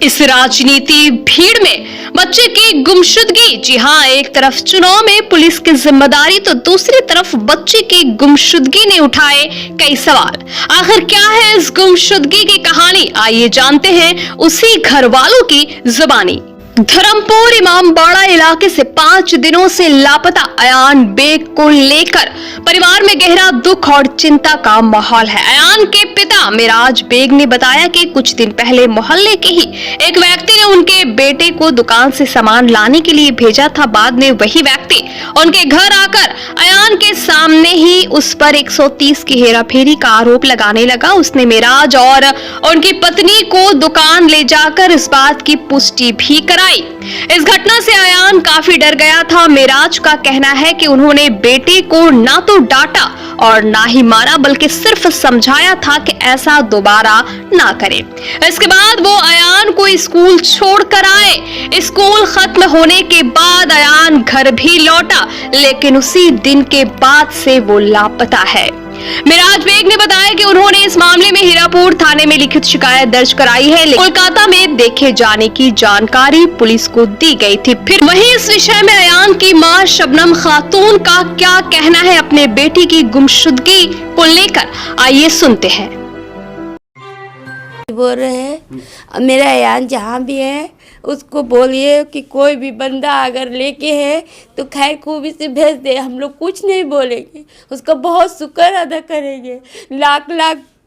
इस राजनीति भीड़ में बच्चे की गुमशुदगी। जी हाँ, एक तरफ चुनाव में पुलिस की जिम्मेदारी तो दूसरी तरफ बच्चे की गुमशुदगी ने उठाए कई सवाल। आखिर क्या है इस गुमशुदगी की कहानी, आइए जानते हैं उसी घर वालों की जुबानी। धर्मपुर इमामबाड़ा इलाके से 5 दिनों से लापता अयान बेग को लेकर परिवार में गहरा दुख और चिंता का माहौल है। अयान के पिता मिराज बेग ने बताया कि कुछ दिन पहले मोहल्ले के ही एक व्यक्ति ने उनके बेटे को दुकान से सामान लाने के लिए भेजा था। बाद में वही व्यक्ति उनके घर आकर अयान के सामने ही उस पर 130 की हेराफेरी का आरोप लगाने लगा। उसने मिराज और उनकी पत्नी को दुकान ले जाकर इस बात की पुष्टि भी कराई। इस घटना से अयान काफी डर गया था। मिराज का कहना है कि उन्होंने बेटे को ना तो डांटा और ना ही मारा, बल्कि सिर्फ समझाया था कि ऐसा दोबारा ना करे। इसके बाद वो अयान को स्कूल छोड़कर आए। स्कूल खत्म होने के बाद अयान घर भी लौटा, लेकिन उसी दिन के बाद से वो लापता है। मिराज बेग ने बताया कि उन्होंने इस मामले में हीरापुर थाने में लिखित शिकायत दर्ज कराई है, लेकिन कोलकाता में देखे जाने की जानकारी पुलिस को दी गई थी। फिर वहीं इस विषय में अयान की मां शबनम खातून का क्या कहना है अपने बेटी की गुमशुदगी को लेकर, आइए सुनते हैं। बोल रहे हैं मेरा अयान जहाँ भी है उसको बोलिए कि कोई भी बंदा अगर लेके है तो खैर खूबी से भेज दे, हम लोग कुछ नहीं बोलेंगे, उसका बहुत शुक्र अदा करेंगे,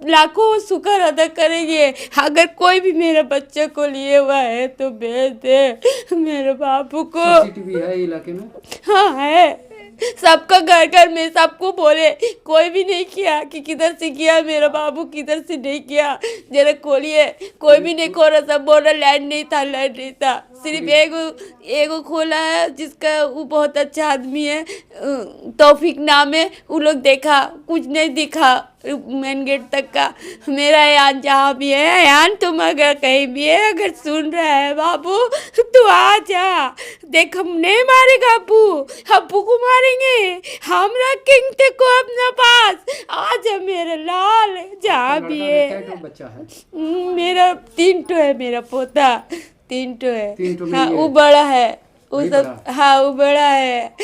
लाखों शुक्र अदा करेंगे। अगर कोई भी मेरे बच्चे को लिए हुआ है तो भेज दे मेरे बाबू को। सीसीटीवी है इलाके में? हाँ है, सबका घर घर में सबको बोले, कोई भी नहीं किया कि किधर से किया मेरा बाबू, किधर से नहीं किया, जरा खोलिए। कोई भी नहीं खोला, सब बोल रहा लैंड नहीं था। सिर्फ एगो खोला है जिसका वो बहुत अच्छा आदमी है, तौफीक नाम है, वो लोग देखा, कुछ नहीं दिखा मेन गेट तक का। मेरा अयान जहाँ भी है, अयान तुम अगर कहीं भी है, अगर सुन रहा है बाबू तो आ जा, देख हम नहीं मारेगा अब्बू को मारेंगे, हम रखेंगे तेको अपना पास, आ जा मेरा लाल जहाँ भी है। बच्चा है मेरा 3 ठो है, मेरा पोता 3 ठो है। 3 ठो हाँ वो बड़ा है, वो सब हाँ वो बड़ा है।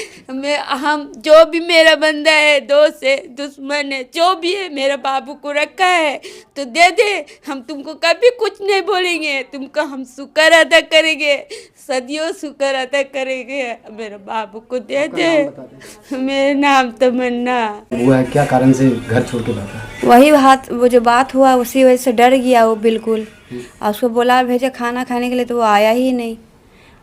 हम जो भी मेरा बंदा है, दोस्त है, दुश्मन है, जो भी है, मेरा बाबू को रखा है तो दे दे, हम तुमको कभी कुछ नहीं बोलेंगे, तुमको हम शुक्र अदा करेंगे, सदियों शुक्र अदा करेंगे। मेरे बाबू को दे दे। मेरा नाम तमन्ना। हुआ है क्या कारण से घर छोड़ के भागा? वही वो जो बात हुआ उसी वजह से डर गया वो बिल्कुल, और उसको बोला भेजा खाना खाने के लिए तो वो आया ही नहीं।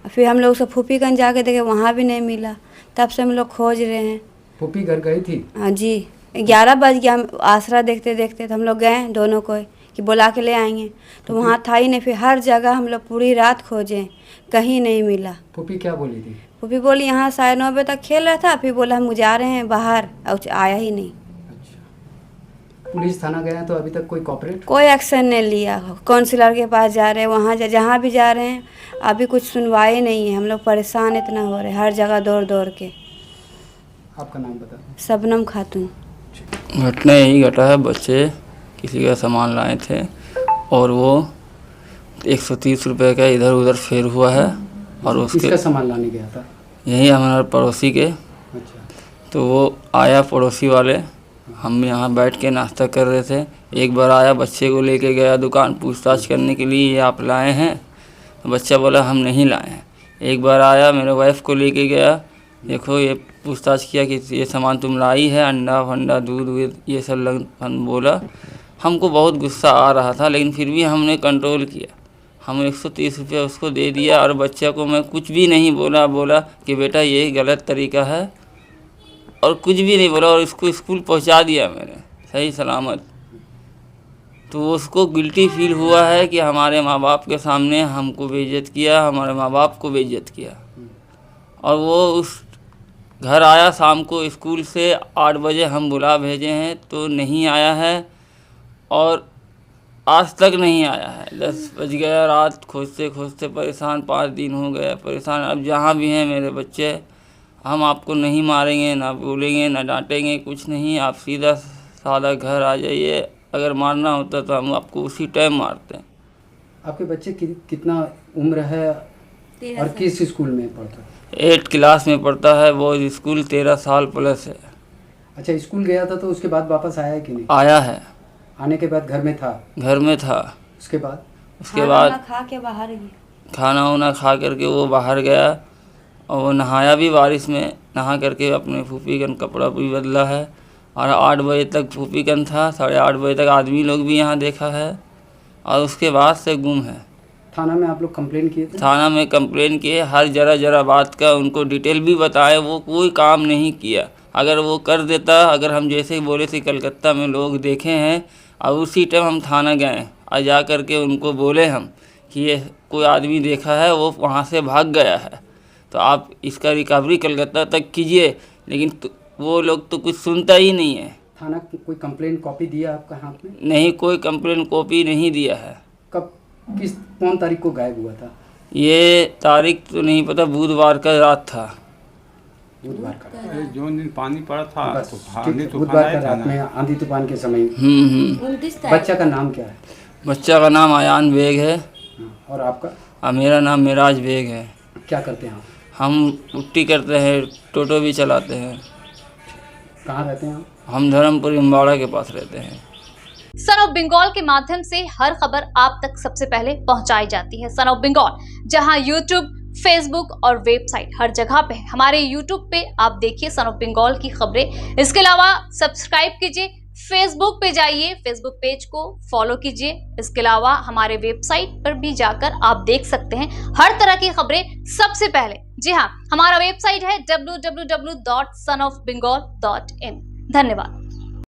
फिर हम लोग उसे फूफीगंज जाके देखे, वहाँ भी नहीं मिला, तब से हम लोग खोज रहे हैं। फूफी घर गई थी? हाँ जी, 11 बज गया, हम आसरा देखते देखते तो हम लोग गए दोनों को कि बुला के ले आएंगे, तो वहाँ था ही नहीं। फिर हर जगह हम लोग पूरी रात खोजे, कहीं नहीं मिला। फूफी क्या बोली थी? फूफी बोली यहाँ 9:30 बजे तक खेल रहा था, फिर बोला हम जा रहे हैं बाहर, और आया ही नहीं। पुलिस थाना गया तो अभी तक कोई एक्शन नहीं लिया। काउंसिलर के पास जा रहे हैं, वहाँ जहाँ भी जा रहे हैं, अभी कुछ सुनवाई नहीं है। हम लोग परेशान इतना हो रहे हैं, हर जगह दौड़ के। आपका नाम बता? शबनम खातून। घटना यही घटा है, बच्चे किसी का सामान लाए थे और वो 130 रुपये का इधर उधर फेर हुआ है। और उसके किसका सामान लाने गया था? यही हमारे पड़ोसी के। अच्छा। तो वो आया पड़ोसी वाले, हम यहाँ बैठ के नाश्ता कर रहे थे, एक बार आया, बच्चे को लेके गया दुकान पूछताछ करने के लिए, ये आप लाए हैं? तो बच्चा बोला हम नहीं लाए हैं। एक बार आया, मेरे वाइफ को लेके गया, देखो ये पूछताछ किया कि ये सामान तुम लाई है, अंडा फंडा दूध वूध ये सब बोला। हमको बहुत गुस्सा आ रहा था, लेकिन फिर भी हमने कंट्रोल किया। हम 130 रुपये उसको दे दिया और बच्चा को मैं कुछ भी नहीं बोला कि बेटा ये गलत तरीका है, और कुछ भी नहीं बोला, और इसको स्कूल पहुंचा दिया मैंने सही सलामत। तो उसको गिल्टी फील हुआ है कि हमारे माँ बाप के सामने हमको बेइज्जत किया, हमारे माँ बाप को बेइज्जत किया। और वो उस घर आया शाम को स्कूल से 8 बजे, हम बुला भेजे हैं तो नहीं आया है, और आज तक नहीं आया है। 10 बज गया रात, खोजते खोजते परेशान, 5 दिन हो गया परेशान। अब जहाँ भी हैं मेरे बच्चे, हम आपको नहीं मारेंगे, ना बोलेंगे, ना डांटेंगे, कुछ नहीं, आप सीधा सादा घर आ जाइए। अगर मारना होता तो हम आपको उसी टाइम मारते हैं। आपके बच्चे कितना उम्र है और किस स्कूल में पढ़ता है? 8 क्लास में पढ़ता है वो। स्कूल 13 साल प्लस है। अच्छा, स्कूल गया था तो उसके बाद वापस आया है कि नहीं? आया है। आने के बाद घर में था? घर में था। उसके बाद खा के बाहर गया, खाना वाना खा करके वो बाहर गया और वो नहाया भी बारिश में। नहा करके अपने फूफी का कपड़ा भी बदला है और 8 बजे तक फूफी कन था। 8:30 बजे तक आदमी लोग भी यहाँ देखा है और उसके बाद से गुम है। थाना में आप लोग कंप्लेन किए थे? थाना में कंप्लेन किए, हर जरा बात का उनको डिटेल भी बताए, वो कोई काम नहीं किया। अगर वो कर देता, अगर हम जैसे बोले थे कलकत्ता में लोग देखे हैं और उसी टाइम हम थाना गए और जा कर के उनको बोले हम कि ये कोई आदमी देखा है, वो वहाँ से भाग गया है, तो आप इसका रिकवरी कलकत्ता तक कीजिए। लेकिन वो लोग तो कुछ सुनता ही नहीं है। थाना कोई कंप्लेन कॉपी दिया आपका हाथ में? नहीं, कोई कंप्लेन कॉपी नहीं दिया है। कब कौन तारीख को गायब हुआ था? ये तारीख तो नहीं पता, बुधवार का रात था। बुधवार का जो दिन पानी पड़ा था बस, तो आंधी तूफान बुधवार आया का था रात ना। में आंधी तूफान के समय। 29 तारीख। बच्चा का नाम क्या है? बच्चा का नाम आयान बेग है और आपका? और मेरा नाम मिराज बेग है। क्या करते हैं आप? हम पुट्टी करते हैं, टोटो भी चलाते हैं। कहाँ रहते हैं आप? हम धर्मपुर इम्बाड़ा के पास रहते हैं। सन ऑफ बंगाल के माध्यम से हर खबर आप तक सबसे पहले पहुंचाई जाती है। सन ऑफ बंगाल, जहां यूट्यूब, फेसबुक और वेबसाइट हर जगह पे है। हमारे यूट्यूब पे आप देखिए सन ऑफ बंगाल की खबरें। इसके अलावा सब्सक्राइब कीजिए, फेसबुक पे जाइए, फेसबुक पेज को फॉलो कीजिए। इसके अलावा हमारे वेबसाइट पर भी जाकर आप देख सकते हैं हर तरह की खबरें सबसे पहले। जी हाँ, हमारा वेबसाइट है www.sonofbengal.in। धन्यवाद।